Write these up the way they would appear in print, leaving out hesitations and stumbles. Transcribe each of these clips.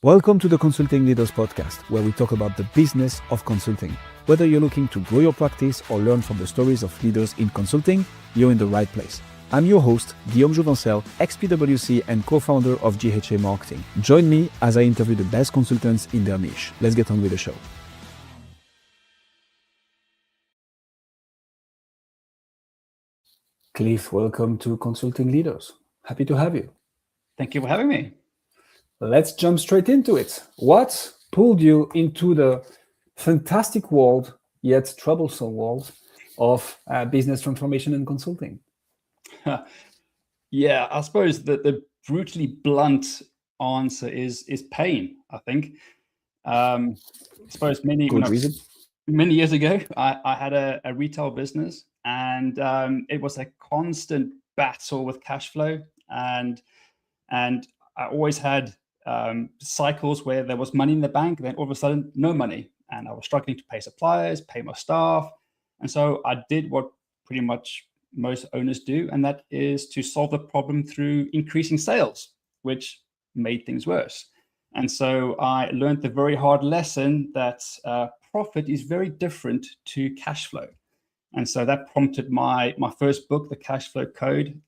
Welcome to the Consulting Leaders Podcast, where we talk about the business of consulting. Whether you're looking to grow your practice or learn from the stories of leaders in consulting, you're in the right place. I'm your host, Guillaume Jouvencel, ex-PwC and co-founder of GHA Marketing. Join me as I interview the best consultants in their niche. Let's get on with the show. Cliff, welcome to Consulting Leaders. Happy to have you. Thank you for having me. Let's jump straight into it. What pulled you into the fantastic world, yet troublesome world of business transformation and consulting? Yeah, I suppose that the brutally blunt answer is pain, I think. I suppose many years ago, I had a retail business, and it was a constant battle with cash flow, and I always had cycles where there was money in the bank, then all of a sudden no money, and I was struggling to pay suppliers, pay my staff. And so I did what pretty much most owners do, and that is to solve the problem through increasing sales, which made things worse. And so I learned the very hard lesson that profit is very different to cash flow. And so that prompted my first book, The Cash Flow Code,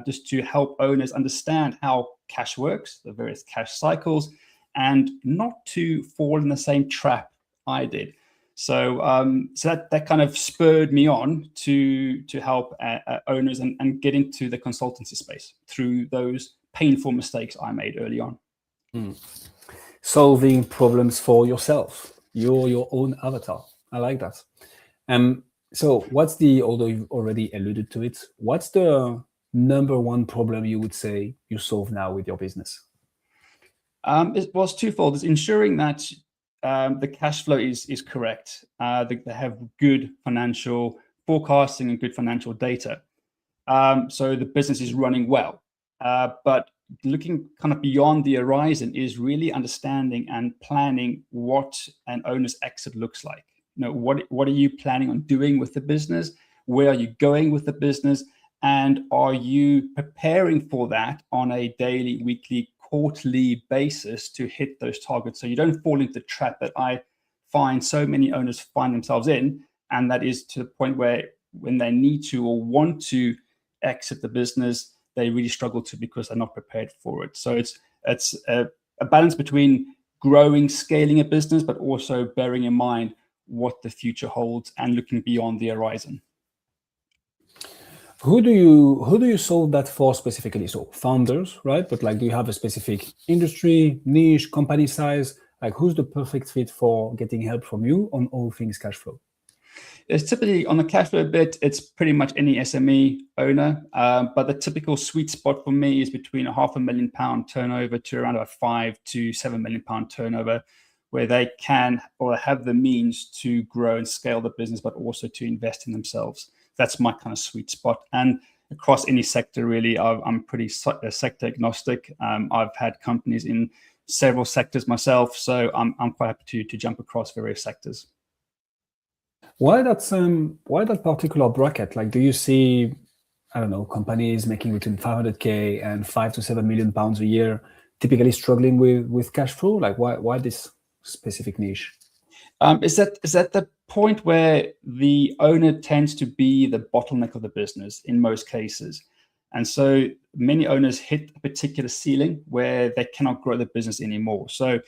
just to help owners understand how cash works, the various cash cycles, and not to fall in the same trap I did. So that kind of spurred me on to help owners and get into the consultancy space through those painful mistakes I made early on. Solving problems for yourself. You're your own avatar. I like that. So although you've already alluded to it, what's the number one problem you would say you solve now with your business? It was twofold. It's ensuring that the cash flow is correct. They have good financial forecasting and good financial data. So the business is running well. But looking kind of beyond the horizon is really understanding and planning what an owner's exit looks like. You know, what are you planning on doing with the business? Where are you going with the business? And are you preparing for that on a daily, weekly, quarterly basis to hit those targets, so you don't fall into the trap that I find so many owners find themselves in, and that is to the point where when they need to or want to exit the business, they really struggle to because they're not prepared for it. So it's a balance between growing, scaling a business, but also bearing in mind what the future holds and looking beyond the horizon. Who do you solve that for specifically? So founders, right? But do you have a specific industry, niche, company size? Who's the perfect fit for getting help from you on all things cash flow? It's typically on the cash flow bit, it's pretty much any SME owner. But the typical sweet spot for me is between £500,000 turnover to around about £5 to £7 million turnover, where they can or have the means to grow and scale the business, but also to invest in themselves. That's my kind of sweet spot. And across any sector, really, I'm pretty sector agnostic. I've had companies in several sectors myself, so I'm quite happy to jump across various sectors. Why that particular bracket? Do you see, I don't know, companies making between 500K and £5 to £7 million a year, typically struggling with cash flow? Why this specific niche? Is that the point where the owner tends to be the bottleneck of the business in most cases? And so many owners hit a particular ceiling where they cannot grow the business anymore. So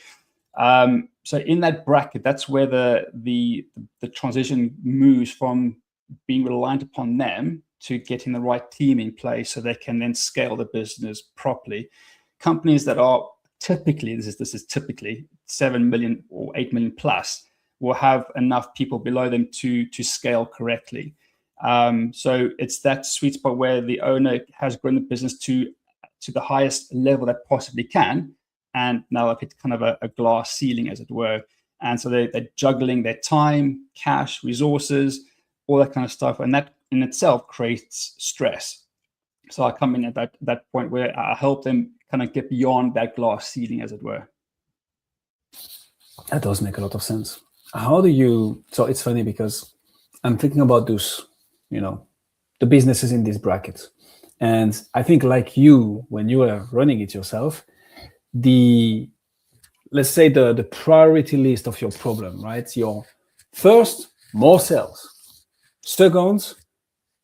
in that bracket, that's where the transition moves from being reliant upon them to getting the right team in place so they can then scale the business properly. Companies that are typically, this is typically 7 million or 8 million plus, will have enough people below them to scale correctly. So it's that sweet spot where the owner has grown the business to the highest level that possibly can, and now they've hit kind of a glass ceiling, as it were. And so they're juggling their time, cash, resources, all that kind of stuff, and that in itself creates stress. So I come in at that point where I help them kind of get beyond that glass ceiling, as it were. That does make a lot of sense. So it's funny because I'm thinking about those, the businesses in this bracket. And I think like you, when you are running it yourself, the let's say the priority list of your problem, right? Your first, more sales. Second,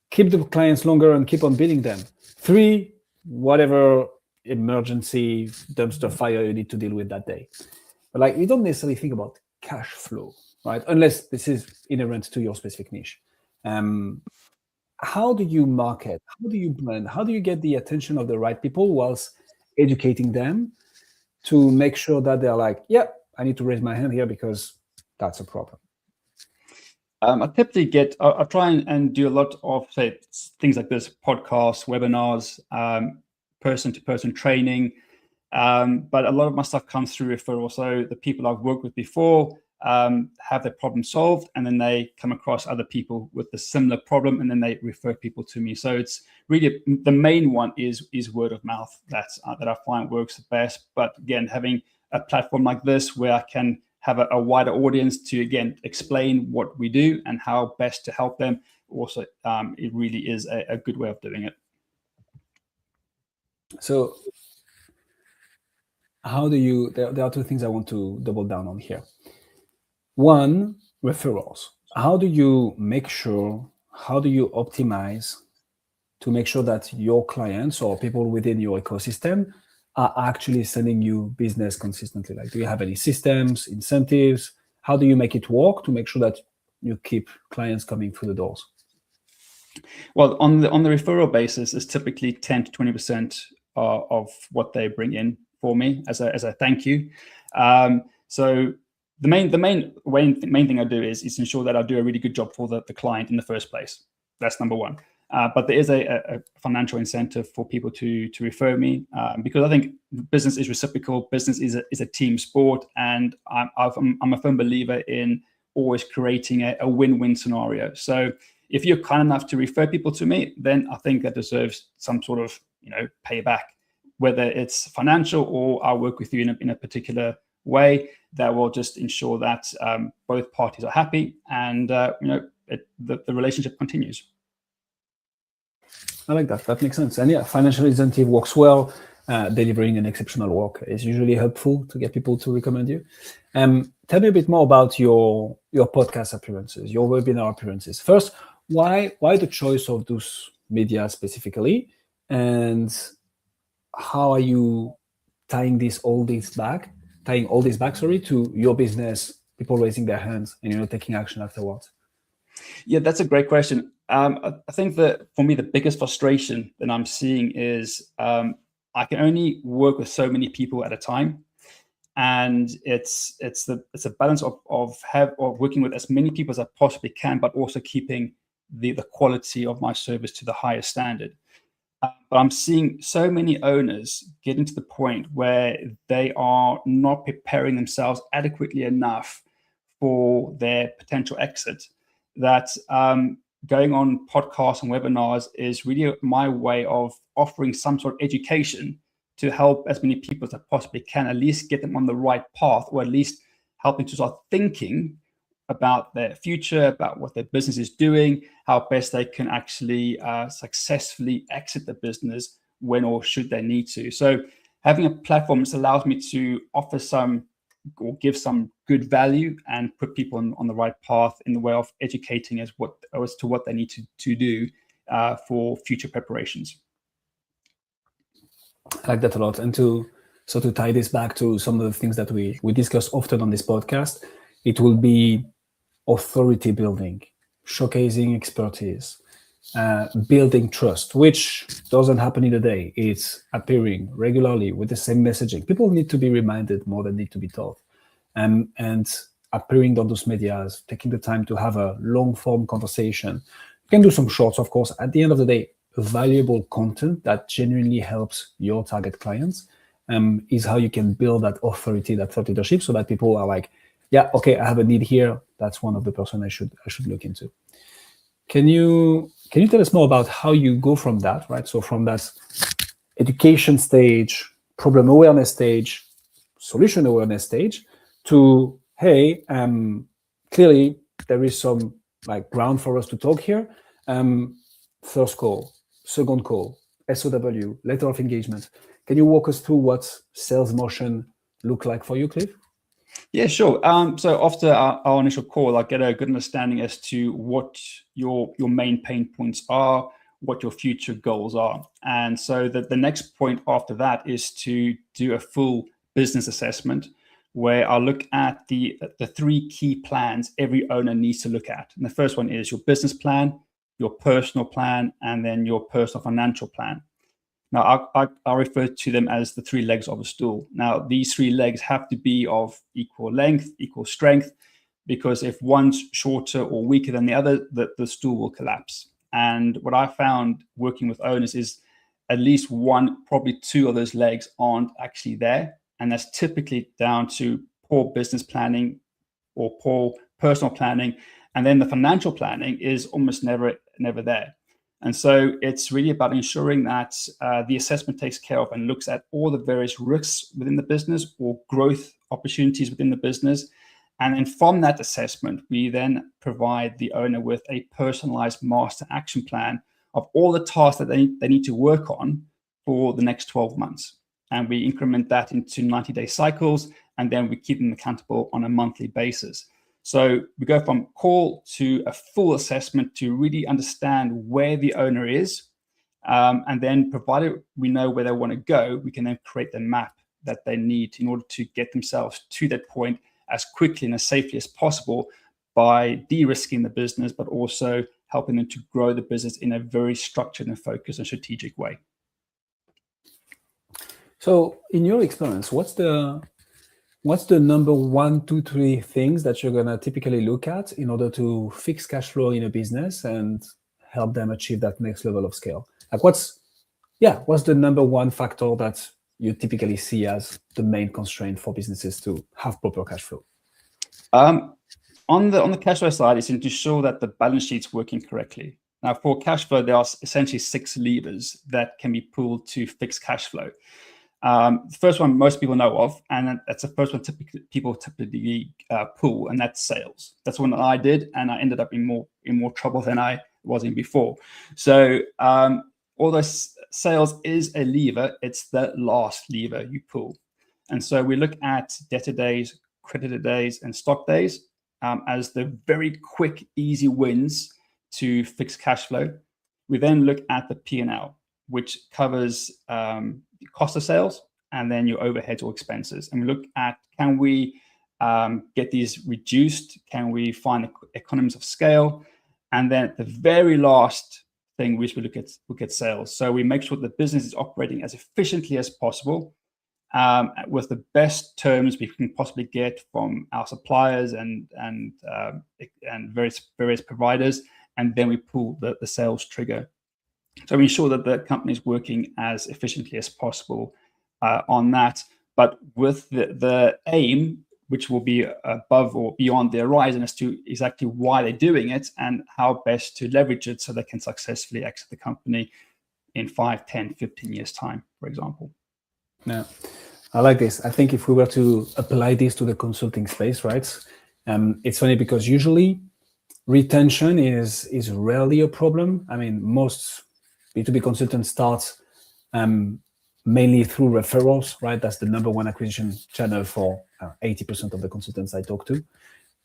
keep the clients longer and keep on billing them. 3, whatever emergency dumpster fire you need to deal with that day. But like, you don't necessarily think about cash flow, right? Unless this is inherent to your specific niche. How do you market? How do you brand? How do you get the attention of the right people whilst educating them to make sure that they're like, yeah, I need to raise my hand here because that's a problem? I typically I try and do a lot of, say, things like this, podcasts, webinars, person-to-person training. But a lot of my stuff comes through referral. So the people I've worked with before have their problem solved, and then they come across other people with the similar problem, and then they refer people to me. So it's really, the main one is word of mouth that I find works the best. But again, having a platform like this where I can have a wider audience to, again, explain what we do and how best to help them, also it really is a good way of doing it. So how do you, there are 2 things I want to double down on here. One, referrals. How do you make sure, how do you optimize to make sure that your clients or people within your ecosystem are actually sending you business consistently? Like, do you have any systems, incentives? How do you make it work to make sure that you keep clients coming through the doors? Well, on the referral basis, is typically 10 to 20% of what they bring in for me as a thank you. So the main thing I do is ensure that I do a really good job for the client in the first place. That's number one. But there is a financial incentive for people to refer me, because I think business is reciprocal. Business is a team sport, and I'm a firm believer in always creating a win-win scenario. So if you're kind enough to refer people to me, then I think that deserves some sort of payback, whether it's financial or I'll work with you in a particular way that will just ensure that both parties are happy and the relationship continues. I like that. That makes sense. And yeah, financial incentive works well. Delivering an exceptional work is usually helpful to get people to recommend you. Tell me a bit more about your podcast appearances, your webinar appearances. First, why the choice of those media specifically, and how are you tying all this back to your business, people raising their hands and taking action afterwards? Yeah, that's a great question. I think that for me, the biggest frustration that I'm seeing is I can only work with so many people at a time, and it's a balance of working with as many people as I possibly can, but also keeping the quality of my service to the highest standard. But I'm seeing so many owners getting to the point where they are not preparing themselves adequately enough for their potential exit, that going on podcasts and webinars is really my way of offering some sort of education to help as many people as I possibly can, at least get them on the right path, or at least helping to start thinking about their future, about what their business is doing, how best they can actually successfully exit the business when or should they need to. So having a platform that allows me to offer some or give some good value and put people on the right path in the way of educating as to what they need to do for future preparations. I like that a lot. And to tie this back to some of the things that we discuss often on this podcast, it will be authority building, showcasing expertise, building trust, which doesn't happen in a day. It's appearing regularly with the same messaging. People need to be reminded more than need to be told. And appearing on those medias, taking the time to have a long form conversation. You can do some shorts, of course. At the end of the day, valuable content that genuinely helps your target clients is how you can build that authority, that thought leadership, so that people are like, yeah, okay, I have a need here. That's one of the person I should look into. Can you tell us more about how you go from that, right? So from that education stage, problem awareness stage, solution awareness stage, to hey, clearly there is some ground for us to talk here. First call, second call, SOW, letter of engagement. Can you walk us through what sales motion look like for you, Cliff? Yeah, sure. So after our initial call, I get a good understanding as to what your main pain points are, what your future goals are. And so the next point after that is to do a full business assessment where I look at the 3 key plans every owner needs to look at. And the first one is your business plan, your personal plan, and then your personal financial plan. Now, I refer to them as the 3 legs of a stool. Now, these 3 legs have to be of equal length, equal strength, because if one's shorter or weaker than the other, the stool will collapse. And what I found working with owners is at least 1, probably 2 of those legs aren't actually there. And that's typically down to poor business planning or poor personal planning. And then the financial planning is almost never there. And so it's really about ensuring that the assessment takes care of and looks at all the various risks within the business or growth opportunities within the business. And then from that assessment, we then provide the owner with a personalized master action plan of all the tasks that they need to work on for the next 12 months. And we increment that into 90-day cycles, and then we keep them accountable on a monthly basis. So we go from call to a full assessment to really understand where the owner is. And then provided we know where they want to go, we can then create the map that they need in order to get themselves to that point as quickly and as safely as possible by de-risking the business, but also helping them to grow the business in a very structured and focused and strategic way. So in your experience, what's the number 1, 2, 3 things that you're going to typically look at in order to fix cash flow in a business and help them achieve that next level of scale? Like what's the number 1 factor that you typically see as the main constraint for businesses to have proper cash flow? On the cash flow side, it's to ensure that the balance sheet's working correctly. Now, for cash flow, there are essentially 6 levers that can be pulled to fix cash flow. The first one most people know of, and that's the first one people typically pull, and that's sales. That's one that I did, and I ended up in more trouble than I was in before. So although sales is a lever, it's the last lever you pull. And so we look at debtor days, creditor days, and stock days as the very quick, easy wins to fix cash flow. We then look at the P&L, which covers cost of sales and then your overheads or expenses. And we look at, can we get these reduced? Can we find economies of scale? And then the very last thing we look at sales. So we make sure the business is operating as efficiently as possible with the best terms we can possibly get from our suppliers and various providers. And then we pull the sales trigger. So we ensure that the company is working as efficiently as possible on that, but with the aim, which will be above or beyond their horizon, as to exactly why they're doing it and how best to leverage it so they can successfully exit the company in 5, 10, 15 years' time, for example. Yeah, I like this. I think if we were to apply this to the consulting space, right, it's funny because usually retention is rarely a problem. I mean, most B2B consultants start mainly through referrals, right? That's the number 1 acquisition channel for 80% of the consultants I talk to.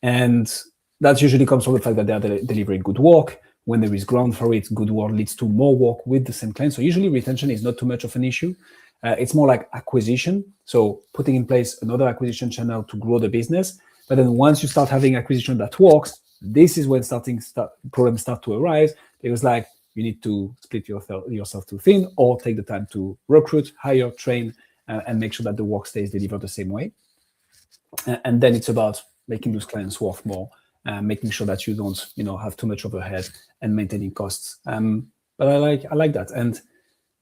And that usually comes from the fact that they are delivering good work. When there is ground for it, good work leads to more work with the same client. So usually retention is not too much of an issue. It's more like acquisition. So putting in place another acquisition channel to grow the business. But then once you start having acquisition that works, this is when problems start to arise, because like you need to split yourself too thin or take the time to recruit, hire, train, and make sure that the work stays delivered the same way. And then it's about making those clients worth more, making sure that you don't, have too much overhead and maintaining costs. But I like that. And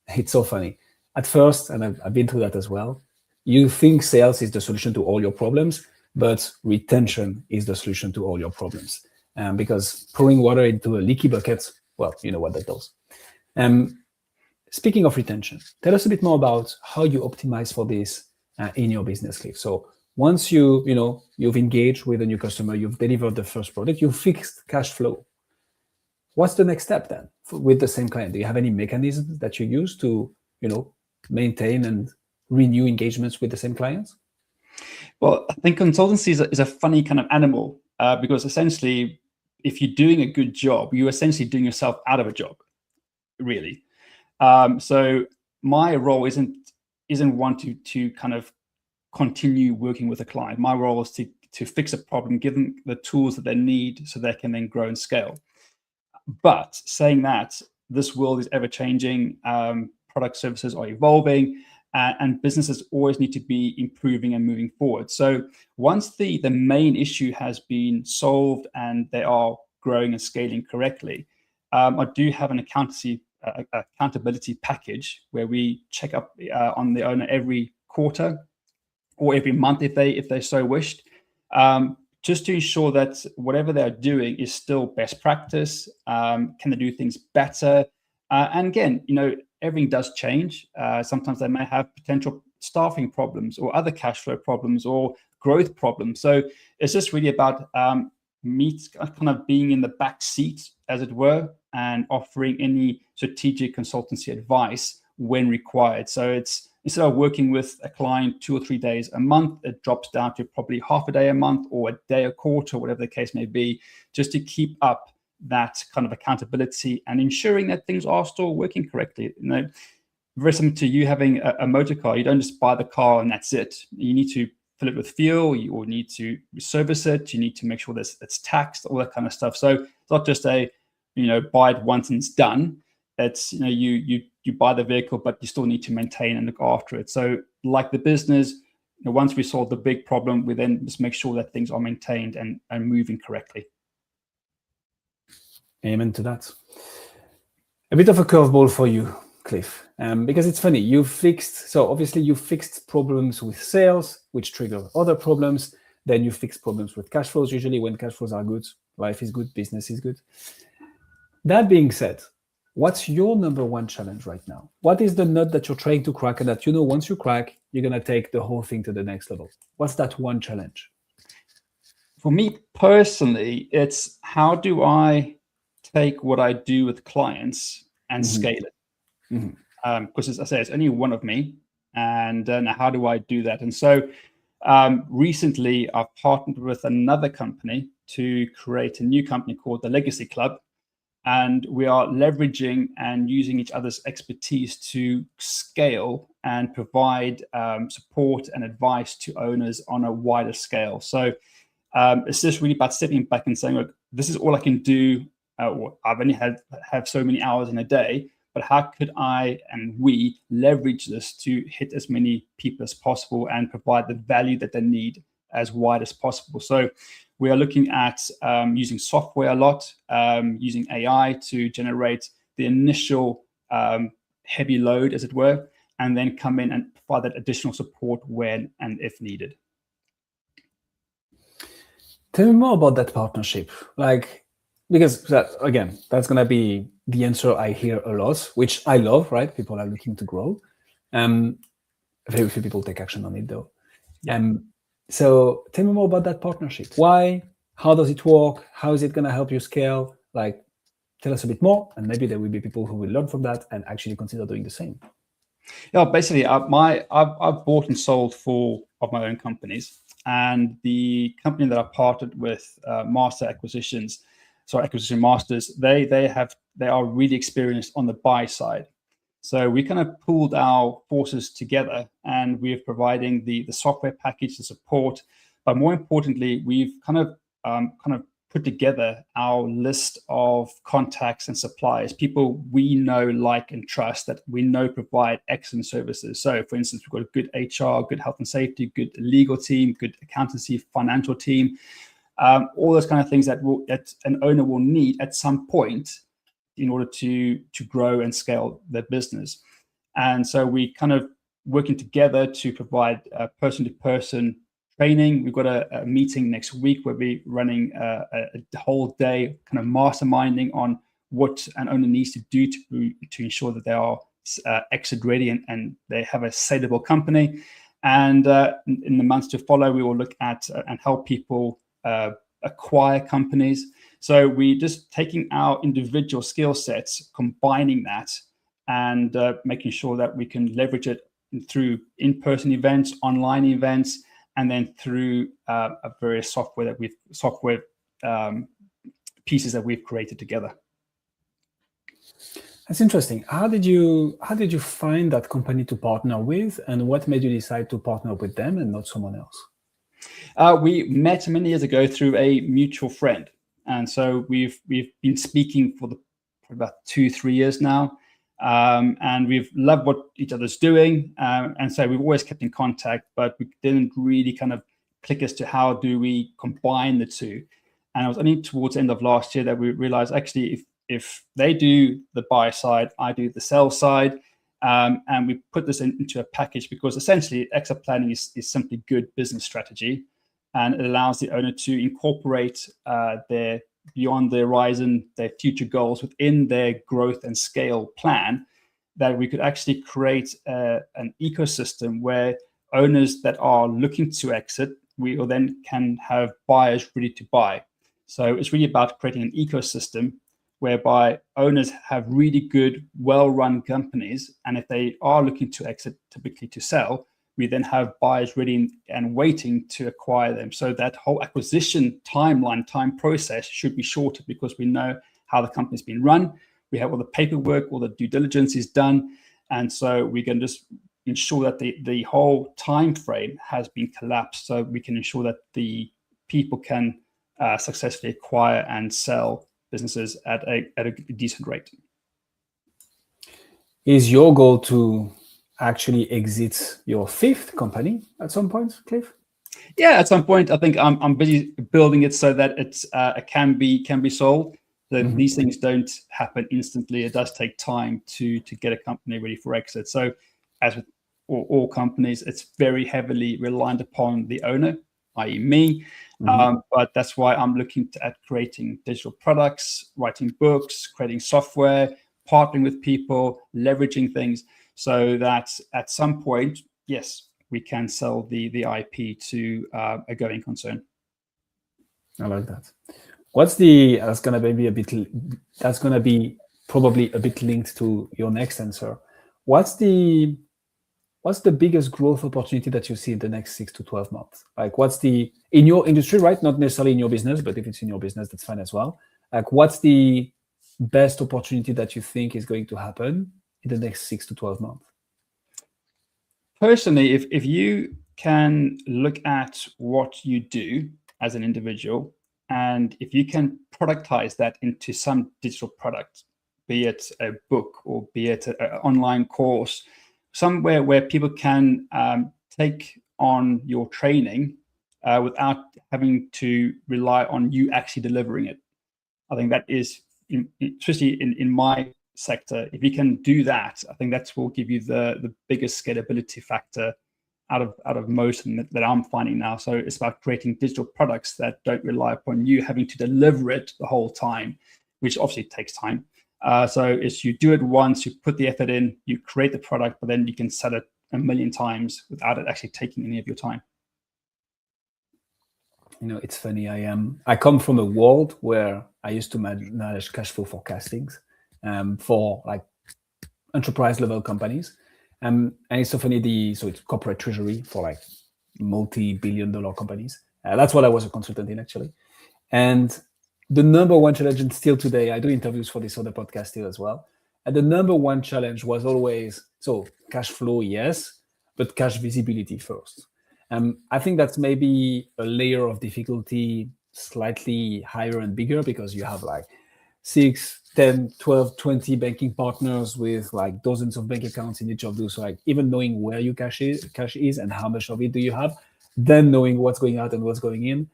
it's so funny. At first, and I've been through that as well, you think sales is the solution to all your problems, but retention is the solution to all your problems. Because pouring water into a leaky bucket, well, you know what that does. Speaking of retention, tell us a bit more about how you optimize for this in your business, Cliff. So once you've engaged with a new customer, you've delivered the first product, you've fixed cash flow. What's the next step then with the same client? Do you have any mechanisms that you use to, maintain and renew engagements with the same clients? Well, I think consultancy is a funny kind of animal because essentially, if you're doing a good job, you're essentially doing yourself out of a job, really. So my role isn't one to kind of continue working with a client. My role is to fix a problem, give them the tools that they need so they can then grow and scale. But saying that, this world is ever changing. Product services are evolving, and businesses always need to be improving and moving forward. So once the main issue has been solved and they are growing and scaling correctly, I do have an accountability package where we check up on the owner every quarter or every month if they so wished, just to ensure that whatever they're doing is still best practice. Can they do things better? And again, everything does change. Sometimes they may have potential staffing problems or other cash flow problems or growth problems. So it's just really about me kind of being in the back seat, as it were, and offering any strategic consultancy advice when required. So it's instead of working with a client 2 or 3 days a month, it drops down to probably half a day a month or a day a quarter, whatever the case may be, just to keep up that kind of accountability and ensuring that things are still working correctly. Very similar to you having a motor car. You don't just buy the car and that's it. You need to fill it with fuel, you will need to service it, you need to make sure that it's taxed, all that kind of stuff. So it's not just a, buy it once and it's done. It's, you buy the vehicle, but you still need to maintain and look after it. So like the business, once we solve the big problem, we then just make sure that things are maintained and moving correctly. Amen to that. A bit of a curveball for you, Cliff, because it's funny. You fixed problems with sales, which trigger other problems. Then you fix problems with cash flows. Usually when cash flows are good, life is good, business is good. That being said, what's your number one challenge right now? What is the nut that you're trying to crack and that once you crack, you're going to take the whole thing to the next level? What's that one challenge? For me personally, it's how do I take what I do with clients and scale it? Because as I say, it's only one of me. And how do I do that? And so recently, I've partnered with another company to create a new company called the Legacy Club. And we are leveraging and using each other's expertise to scale and provide support and advice to owners on a wider scale. So it's just really about stepping back and saying, look, this is all I can do. I've only have so many hours in a day, but how could I and we leverage this to hit as many people as possible and provide the value that they need as wide as possible? So we are looking at using software a lot, using AI to generate the initial heavy load, as it were, and then come in and provide that additional support when and if needed. Tell me more about that partnership. Because that's going to be the answer I hear a lot, which I love, right? People are looking to grow. Very few people take action on it, though. Yeah. So tell me more about that partnership. Why? How does it work? How is it going to help you scale? Tell us a bit more, and maybe there will be people who will learn from that and actually consider doing the same. Yeah, basically, I've bought and sold 4 of my own companies, and the company that I partnered with, Acquisition Masters, they are really experienced on the buy side. So we kind of pooled our forces together, and we're providing the software package, the support, but more importantly, we've kind of put together our list of contacts and suppliers, people we know, like, and trust that we know provide excellent services. So, for instance, we've got a good HR, good health and safety, good legal team, good accountancy, financial team, all those kind of things that an owner will need at some point in order to grow and scale their business. And so we kind of working together to provide person-to-person training. We've got a meeting next week where we're running a whole day kind of masterminding on what an owner needs to do to ensure that they are exit ready and they have a saleable company. And in the months to follow, we will look at and help people acquire companies. So we're just taking our individual skill sets, combining that, and making sure that we can leverage it through in-person events, online events, and then through a various software pieces that we've created together. That's interesting. How did you find that company to partner with, and what made you decide to partner with them and not someone else? We met many years ago through a mutual friend, and so we've been speaking for about 2-3 years now, and we've loved what each other's doing, and so we've always kept in contact, but we didn't really kind of click as to how do we combine the two. And it was only towards the end of last year that we realized, actually, if they do the buy side, I do the sell side, and we put this into a package, because essentially exit planning is simply good business strategy, and it allows the owner to incorporate their beyond the horizon, their future goals within their growth and scale plan, that we could actually create an ecosystem where owners that are looking to exit, we then can have buyers ready to buy. So it's really about creating an ecosystem whereby owners have really good, well-run companies, and if they are looking to exit, typically to sell, we then have buyers ready and waiting to acquire them. So that whole acquisition timeline, time process should be shorter, because we know how the company's been run. We have all the paperwork, all the due diligence is done, and so we can just ensure that the whole time frame has been collapsed, so we can ensure that the people can successfully acquire and sell businesses at a decent rate. Is your goal to actually exit your 5th company at some point, Cliff? Yeah, at some point. I think I'm busy building it so that it can be sold. So these things don't happen instantly. It does take time to get a company ready for exit. So as with all companies, it's very heavily reliant upon the owner, i.e. me. But that's why I'm looking at creating digital products, writing books, creating software, partnering with people, leveraging things, so that at some point, yes, we can sell the IP to a going concern. I like that. That's gonna be probably a bit linked to your next answer. What's the biggest growth opportunity that you see in the next 6 to 12 months? Like, in your industry, right? Not necessarily in your business, but if it's in your business, that's fine as well. Like, what's the best opportunity that you think is going to happen in the next 6 to 12 months? Personally, if you can look at what you do as an individual, and if you can productize that into some digital product, be it a book or be it an online course, somewhere where people can take on your training without having to rely on you actually delivering it. I think that is, especially in my sector, if you can do that, I think that will give you the biggest scalability factor out of most that I'm finding now. So it's about creating digital products that don't rely upon you having to deliver it the whole time, which obviously takes time. So it's you do it once, you put the effort in, you create the product, but then you can sell it 1 million times without it actually taking any of your time. You know, it's funny. I come from a world where I used to manage cash flow forecastings for like enterprise level companies, and it's so funny. So it's corporate treasury for like multi-billion-dollar companies. That's what I was a consultant in, actually, and the number one challenge, and still today, I do interviews for this other podcast here as well. And the number one challenge was always, so cash flow, yes, but cash visibility first. I think that's maybe a layer of difficulty slightly higher and bigger, because you have like 6, 10, 12, 20 banking partners with like dozens of bank accounts in each of those. So like even knowing where your cash is and how much of it do you have, then knowing what's going out and what's going in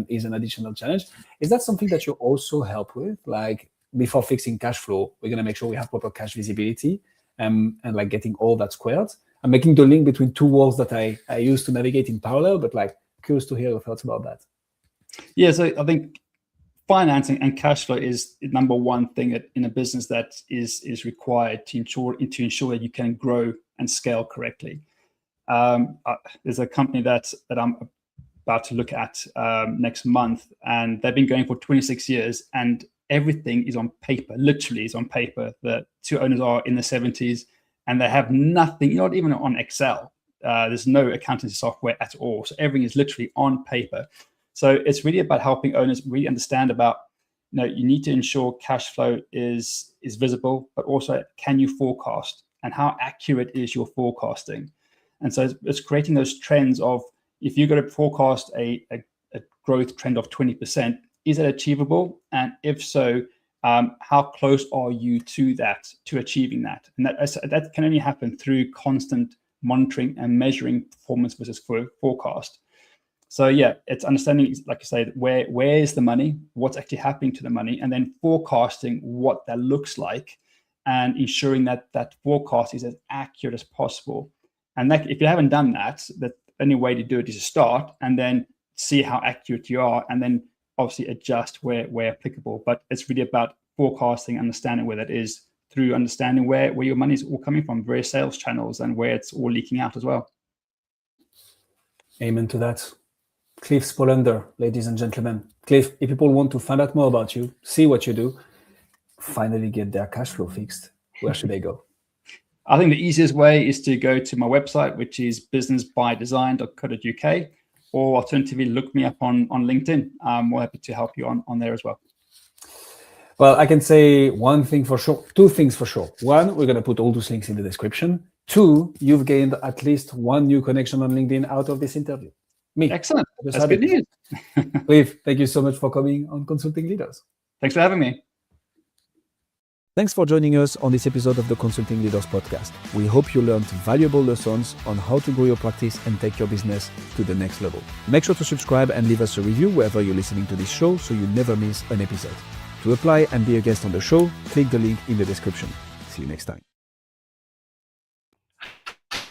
is an additional challenge. Is that something that you also help with? Like, before fixing cash flow, we're going to make sure we have proper cash visibility and like getting all that squared. I'm making the link between two worlds that I use to navigate in parallel, but like curious to hear your thoughts about that. Yeah, so I think financing and cash flow is the number one thing in a business that is required to ensure that you can grow and scale correctly. There's a company that I'm about to look at next month, and they've been going for 26 years, and everything is on paper, literally is on paper. The two owners are in the 70s, and they have nothing, not even on Excel. there's no accountancy software at all. So everything is literally on paper. So it's really about helping owners really understand about, you need to ensure cash flow is visible, but also can you forecast, and how accurate is your forecasting? And so it's creating those trends of, if you're going to forecast a growth trend of 20%, is it achievable? And if so, how close are you to achieving that? And that can only happen through constant monitoring and measuring performance versus forecast. So yeah, it's understanding, like I say, where is the money, what's actually happening to the money, and then forecasting what that looks like, and ensuring that forecast is as accurate as possible. And that, if you haven't done that, the only way to do it is to start and then see how accurate you are, and then obviously adjust where applicable. But it's really about forecasting, understanding where that is, through understanding where your money is all coming from, various sales channels, and where it's all leaking out as well. Amen to that. Cliff Spolander, ladies and gentlemen. Cliff, if people want to find out more about you, see what you do, finally get their cash flow fixed, where should they go? I think the easiest way is to go to my website, which is businessbydesign.co.uk, or alternatively, look me up on LinkedIn. I'm more happy to help you on there as well. Well, I can say one thing for sure, two things for sure. One, we're going to put all those links in the description. Two, you've gained at least one new connection on LinkedIn out of this interview. Me. Excellent. That's good news. Cliff, thank you so much for coming on Consulting Leaders. Thanks for having me. Thanks for joining us on this episode of the Consulting Leaders podcast. We hope you learned valuable lessons on how to grow your practice and take your business to the next level. Make sure to subscribe and leave us a review wherever you're listening to this show so you never miss an episode. To apply and be a guest on the show, click the link in the description. See you next time.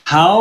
How